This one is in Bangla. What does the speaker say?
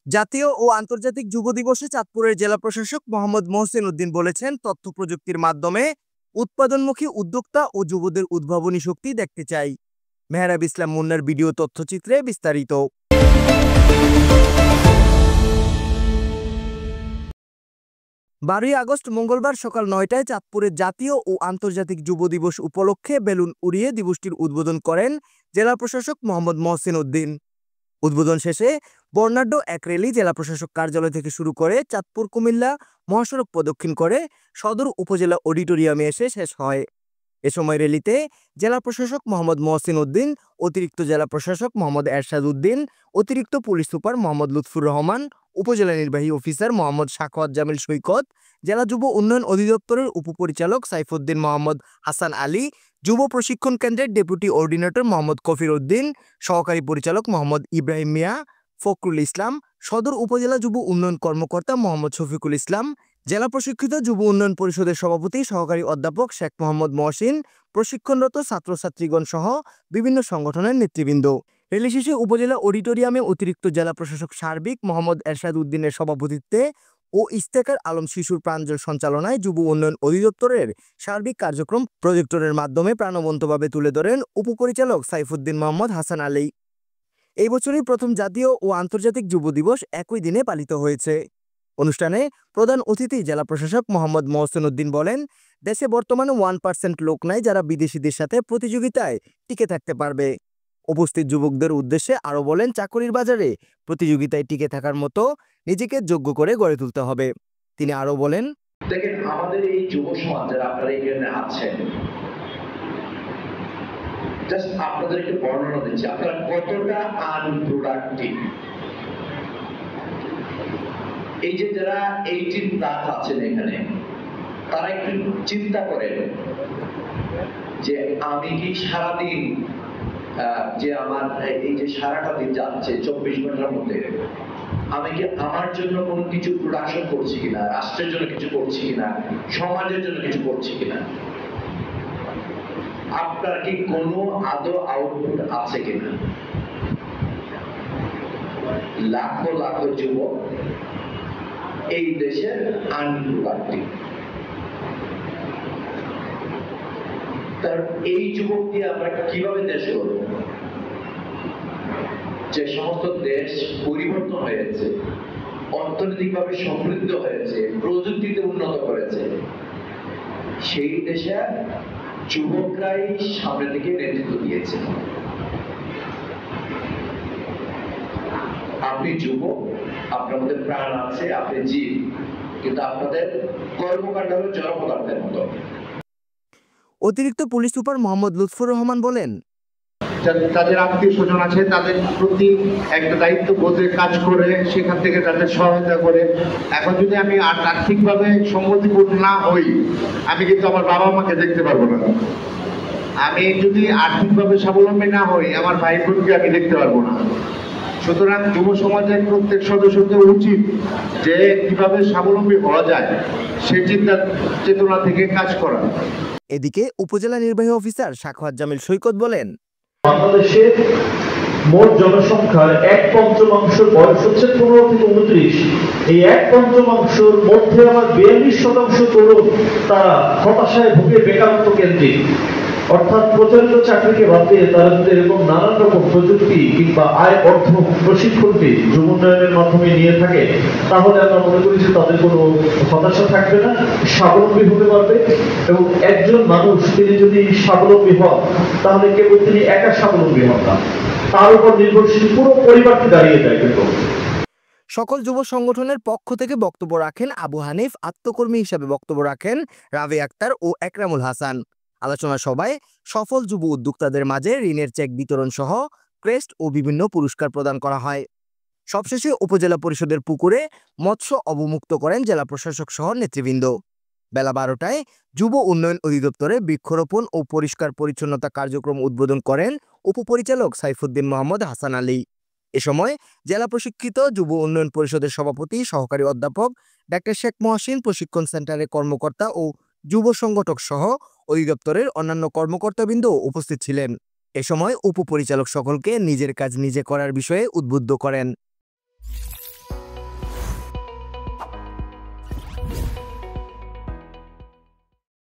জাতীয় ও আন্তর্জাতিক যুব দিবসে চাঁদপুরের জেলা প্রশাসক মোহাম্মদ মহসিন উদ্দিন বলেছেন, তথ্য প্রযুক্তির মাধ্যমে উৎপাদনমুখী উদ্যোক্তা ও যুবদের উদ্ভাবনী শক্তি দেখতে চাই। মেহরাব ইসলাম মুন্নার ভিডিও তথ্যচিত্রে বিস্তারিত। 12 আগস্ট মঙ্গলবার সকাল 9টায় চাঁদপুরের জাতীয় ও আন্তর্জাতিক যুব দিবস উপলক্ষে বেলুন উড়িয়ে দিবসটির উদ্বোধন করেন জেলা প্রশাসক মোহাম্মদ মহসিন উদ্দিন। উদ্বোধন শেষে বর্ণাঢ্য এক র্যালি জেলা প্রশাসক কার্যালয় থেকে শুরু করে চাঁদপুর কুমিল্লা মহাসড়ক প্রদক্ষিণ করে সদর উপজেলা অডিটোরিয়ামে এসে শেষ হয়। এ সময় র্যালিতে জেলা প্রশাসক মোহাম্মদ মহসিন উদ্দিন, অতিরিক্ত জেলা প্রশাসক মোহাম্মদ এরশাদ উদ্দিন, অতিরিক্ত পুলিশ সুপার মোহাম্মদ লুৎফুর রহমান, উপজেলা নির্বাহী অফিসার মোহাম্মদ সাখাওয়াত জামিল সৈকত, জেলা যুব উন্নয়ন অধিদপ্তরের উপপরিচালক সাইফুদ্দিন মোহাম্মদ হাসান আলী, যুব প্রশিক্ষণ কেন্দ্রের ডেপুটি অর্ডিনেটর মোহাম্মদ কফির উদ্দিন, সহকারী পরিচালক মোহাম্মদ ইব্রাহিম মিয়া, ফখরুল ইসলাম, সদর উপজেলা যুব উন্নয়ন কর্মকর্তা মোহাম্মদ শফিকুল ইসলাম, জেলা প্রশিক্ষিত যুব উন্নয়ন পরিষদের সভাপতি সহকারী অধ্যাপক শেখ মোহাম্মদ মহসিন, প্রশিক্ষণরত ছাত্রছাত্রীগণ সহ বিভিন্ন সংগঠনের নেতৃবৃন্দ। র্যালি শেষে উপজেলা অডিটোরিয়ামে অতিরিক্ত জেলা প্রশাসক সার্বিক মোহাম্মদ এরশাদ উদ্দিনের সভাপতিত্বে ও ইস্তেকার আলম শিশুর প্রাঞ্জল সঞ্চালনায় যুব উন্নয়ন অধিদপ্তরের সার্বিক কার্যক্রম প্রজেক্টরের মাধ্যমে প্রাণবন্তভাবে তুলে ধরেন উপপরিচালক সাইফুদ্দিন মোহাম্মদ হাসান আলী। এই বছরই প্রথম জাতীয় ও আন্তর্জাতিক যুব দিবস একই দিনে পালিত হয়েছে। অনুষ্ঠানে প্রধান অতিথি জেলা প্রশাসক মোহাম্মদ মহসিন উদ্দিন বলেন, দেশে বর্তমানে 1% লোক নাই যারা বিদেশিদের সাথে প্রতিযোগিতায় টিকে থাকতে পারবে। উপস্থিত যুবকদের উদ্দেশ্যে আরও বলেন, চাকরির বাজারে প্রতিযোগিতায় টিকে থাকার মতো নিজেকে যোগ্য করে গড়ে তুলতে হবে। তিনি আরও বলেন, দেখেন আমাদের এই যুব সমাজ যারা আপনারা এখানে আছেন, জাস্ট আপনাদেরকে বর্ণনা দিচ্ছি আপনারা কতটা আনপ্রোডাক্টিভ। এই যে যারা 18+ আছেন এখানে, তারা একটু চিন্তা করেন যে আমি কি সারাদিন যে আমার এই যে সারাটা দিন যাচ্ছে 24 ঘন্টার মধ্যে, আমি কি আমার জন্য কোনো কিছু প্রোডাকশন করছি কিনা, রাষ্ট্রের জন্য কিছু করছি কিনা, সমাজের জন্য কিছু করছি কিনা, আপনার কি কোনো আদৌ আউটপুট আছে কিনা? লাখো লাখো যুবক এই দেশের আনপ্রোডাক্টিভ। তার এই যুবক দিয়ে আমরা কিভাবে দেশ গড়ব? যে সমস্ত দেশ পরিবর্তন হয়েছে, অর্থনৈতিকভাবে সমৃদ্ধ হয়েছে, প্রযুক্তিতে উন্নত করেছে, সেই দেশে যুবকরাই সামনে থেকে নেতৃত্ব দিয়েছে। আপনি যুবক, আপনার মধ্যে প্রাণ আছে, আপনি জীব, কিন্তু আপনাদের কর্মকাণ্ড হলো জড় পদার্থের মতো। অতিরিক্ত পুলিশ সুপার মোহাম্মদ লুৎফুর রহমান বলেন, তাদের আত্মীয় স্বজন আছে, তাদের প্রতি একটা দায়িত্ব বোধে কাজ করে সেখান থেকে তাদের সহায়তা করে। এখন যদি আমি আর্থিকভাবে সম্মতিপূর্ণ না হই, আমি কিন্তু আমার বাবা মাকে দেখতে পারবো না। আমি যদি আর্থিকভাবে স্বাবলম্বী না হই, আমার ভাই বোনকে আমি দেখতে পারবো না। সুতরাং যুব সমাজের প্রত্যেক সদস্যদের উচিত যে কিভাবে স্বাবলম্বী হওয়া যায় সেই চিন্তা চেতনা থেকে কাজ করা। এদিকে উপজেলা নির্বাহী অফিসার সাখাওয়াত জামিল সৈকত বলেন, বাংলাদেশের মোট জনসংখ্যার 1/5 বয়স হচ্ছে 15 থেকে 29। এই 1/5 মধ্যে আমার 42% তরুণ তারা হতাশায় ভুগে বেকারত্ব কেন্দ্রিক। অর্থাৎ প্রচলিত চাকরিকে বাদ দিয়ে তারা যদি এরকম নানান রকম প্রযুক্তি কিংবা আয় অর্থ প্রশিক্ষণটি যুব উন্নয়নের মাধ্যমে নিয়ে থাকে, তাহলে আমরা মনে করি যে তাদের কোনো হতাশা থাকবে না, স্বাবলম্বী হতে পারবে। এবং একজন মানুষ তিনি যদি স্বাবলম্বী হন, তাহলে কেবল তিনি একা স্বাবলম্বী হন না, তার উপর নির্ভরশীল পুরো পরিবারটি দাঁড়িয়ে যায়। কিন্তু সকল যুব সংগঠনের পক্ষ থেকে বক্তব্য রাখেন আবু হানিফ, আত্মকর্মী হিসাবে বক্তব্য রাখেন রাবি আক্তার ও একরামুল হাসান। আলোচনা সভায় সফল যুব উদ্যোক্তাদের মাঝে ঋণের চেক বিতরণ সহ ক্রেস্ট ও বিভিন্ন পুরস্কার প্রদান করা হয়। সবশেষে উপজেলা পরিষদের পুকুরে মৎস্য অবমুক্ত করেন জেলা প্রশাসক সহ নেতৃবৃন্দ। বেলা 12টায় যুব উন্নয়ন অধিদপ্তরে বৃক্ষরোপণ ও পরিষ্কার পরিচ্ছন্নতা কার্যক্রম উদ্বোধন করেন উপপরিচালক সাইফুদ্দিন মোহাম্মদ হাসান আলী। এ সময় জেলা প্রশিক্ষিত যুব উন্নয়ন পরিষদের সভাপতি সহকারী অধ্যাপক ডাক্তার শেখ মহসিন, প্রশিক্ষণ সেন্টারের কর্মকর্তা ও যুব সংগঠক সহ অধিদপ্তরের অন্যান্য কর্মকর্তাবৃন্দ উপস্থিত ছিলেন। এ সময় উপপরিচালক সকলকে নিজের কাজ নিজে করার বিষয়ে উদ্বুদ্ধ করেন।